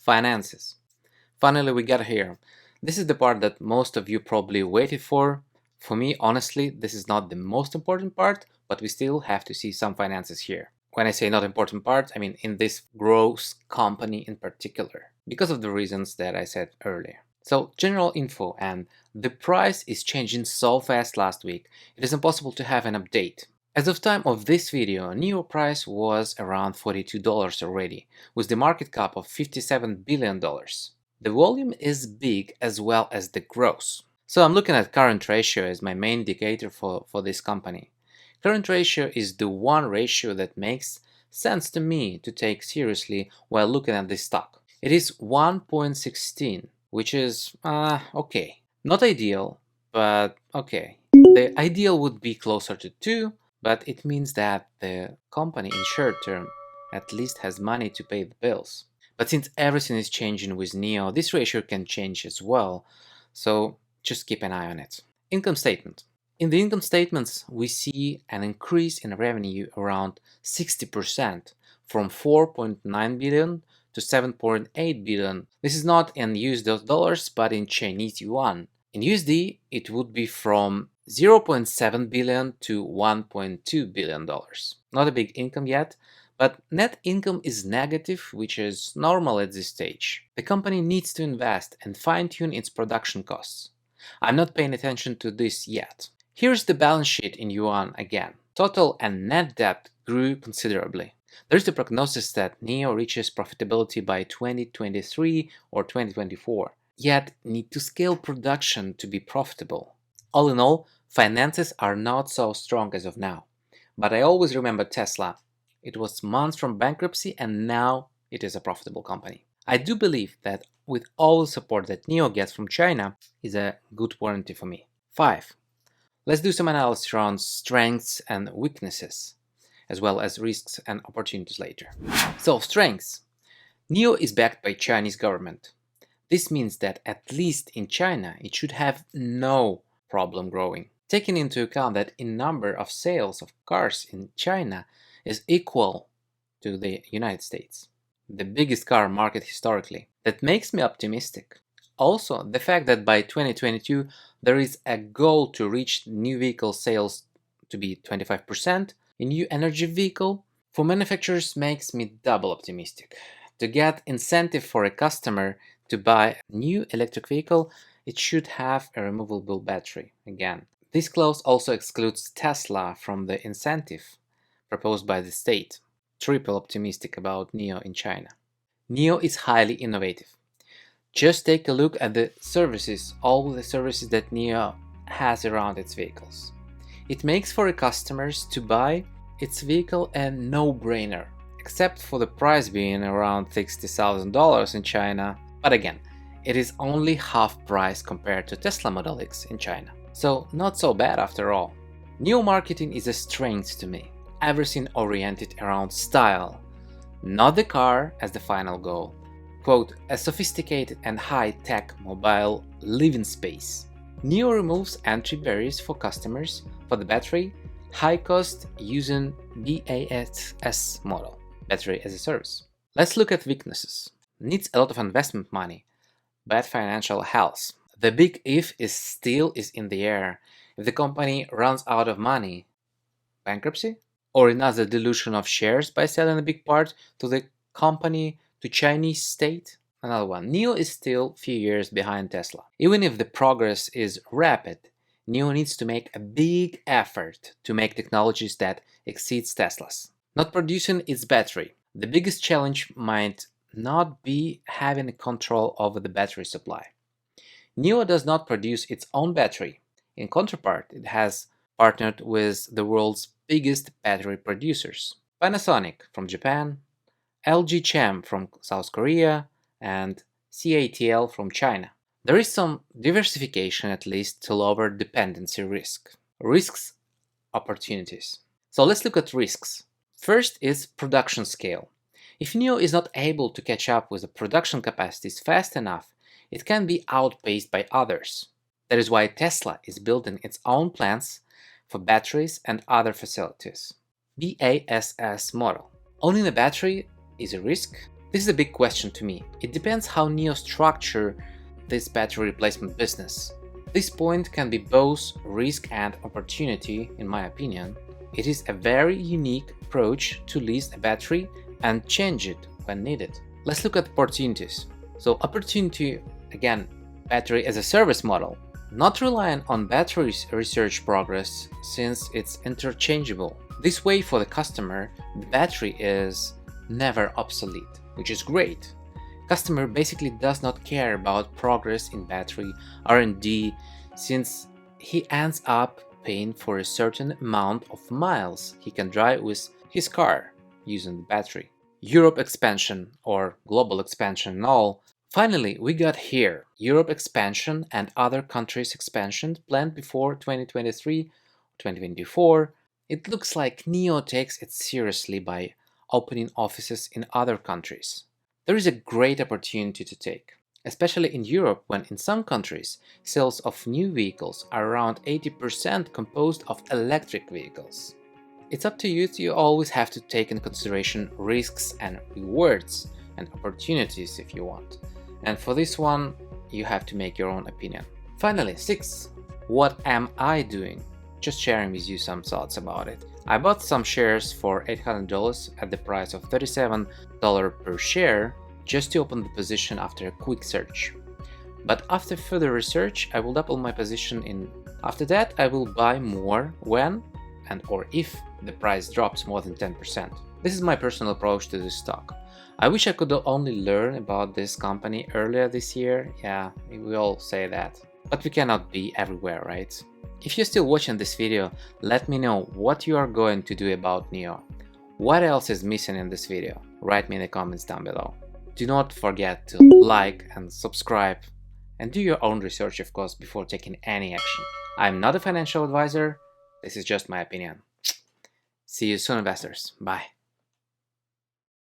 Finances. Finally, we got here. This is the part that most of you probably waited for. For me, honestly, this is not the most important part, but we still have to see some finances here. When I say not important part, I mean in this gross company in particular, because of the reasons that I said earlier. So, general info, and the price is changing so fast last week, it is impossible to have an update. As of time of this video, NIO price was around $42 already, with the market cap of $57 billion. The volume is big as well as the growth. So I'm looking at current ratio as my main indicator for this company. Current ratio is the one ratio that makes sense to me to take seriously while looking at this stock. It is 1.16, which is okay. Not ideal, but okay. The ideal would be closer to 2, but it means that the company in short term at least has money to pay the bills. But since everything is changing with NIO, this ratio can change as well, so just keep an eye on it. Income statement. In the income statements, we see an increase in revenue around 60% from 4.9 billion to 7.8 billion. This is not in US dollars, but in Chinese yuan. In USD, it would be from 0.7 billion to 1.2 billion dollars. Not a big income yet, but net income is negative, which is normal at this stage. The company needs to invest and fine-tune its production costs. I'm not paying attention to this yet. Here's the balance sheet in yuan again. Total and net debt grew considerably. There's the prognosis that NIO reaches profitability by 2023 or 2024, yet need to scale production to be profitable. All in all, finances are not so strong as of now. But I always remember Tesla. It was months from bankruptcy and now it is a profitable company. I do believe that with all the support that NIO gets from China is a good warranty for me. 5. Let's do some analysis around strengths and weaknesses, as well as risks and opportunities later. So, strengths. NIO is backed by Chinese government. This means that at least in China, it should have no problem growing. Taking into account that in number of sales of cars in China is equal to the United States, the biggest car market historically. That makes me optimistic. Also, the fact that by 2022 there is a goal to reach new vehicle sales to be 25% in new energy vehicle for manufacturers makes me double optimistic. To get incentive for a customer to buy a new electric vehicle, it should have a removable battery again. This clause also excludes Tesla from the incentive proposed by the state. Triple optimistic about NIO in China. NIO is highly innovative. Just take a look at the services, all the services that NIO has around its vehicles. It makes for the customers to buy its vehicle a no-brainer, except for the price being around $60,000 in China. But again, it is only half price compared to Tesla Model X in China. So not so bad after all. NIO marketing is a strength to me. Everything oriented around style, not the car as the final goal. Quote, a sophisticated and high-tech mobile living space. NIO removes entry barriers for customers for the battery, high cost using BAAS model, battery as a service. Let's look at weaknesses. Needs a lot of investment money, bad financial health. The big if is in the air. If the company runs out of money, bankruptcy? Or another dilution of shares by selling a big part to the company to Chinese state? Another one. NIO is still a few years behind Tesla. Even if the progress is rapid, NIO needs to make a big effort to make technologies that exceeds Tesla's. Not producing its battery. The biggest challenge might not be having control over the battery supply. NIO does not produce its own battery. In counterpart, it has partnered with the world's biggest battery producers. Panasonic from Japan, LG Chem from South Korea, and CATL from China. There is some diversification at least to lower dependency risk. Risks, opportunities. So let's look at risks. First is production scale. If NIO is not able to catch up with the production capacities fast enough, it can be outpaced by others. That is why Tesla is building its own plants for batteries and other facilities. BASS model. Owning a battery is a risk, This is a big question to me. It depends how NIO structure this battery replacement business. This point can be both risk and opportunity, in my opinion. It is a very unique approach to lease a battery and change it when needed. Let's look at opportunities. So opportunity, again, battery as a service model. Not relying on battery research progress since it's interchangeable. This way for the customer, the battery is never obsolete, which is great. Customer basically does not care about progress in battery R&D since he ends up paying for a certain amount of miles he can drive with his car using the battery. Europe expansion or global expansion and all. Finally, we got here Europe expansion and other countries expansion planned before 2023-2024. It looks like NIO takes it seriously by opening offices in other countries. There is a great opportunity to take, especially in Europe when in some countries sales of new vehicles are around 80% composed of electric vehicles. It's up to you. You always have to take into consideration risks and rewards and opportunities if you want. And for this one, you have to make your own opinion. Finally, 6. What am I doing? Just sharing with you some thoughts about it. I bought some shares for $800 at the price of $37 per share just to open the position after a quick search. But after further research, I will double my position After that, I will buy more when and or if the price drops more than 10%. This is my personal approach to this stock. I wish I could only learn about this company earlier this year. Yeah, we all say that. But we cannot be everywhere, right? If you're still watching this video, let me know what you are going to do about NIO. What else is missing in this video? Write me in the comments down below. Do not forget to like and subscribe and do your own research, of course, before taking any action. I'm not a financial advisor. This is just my opinion. See you soon, investors. Bye.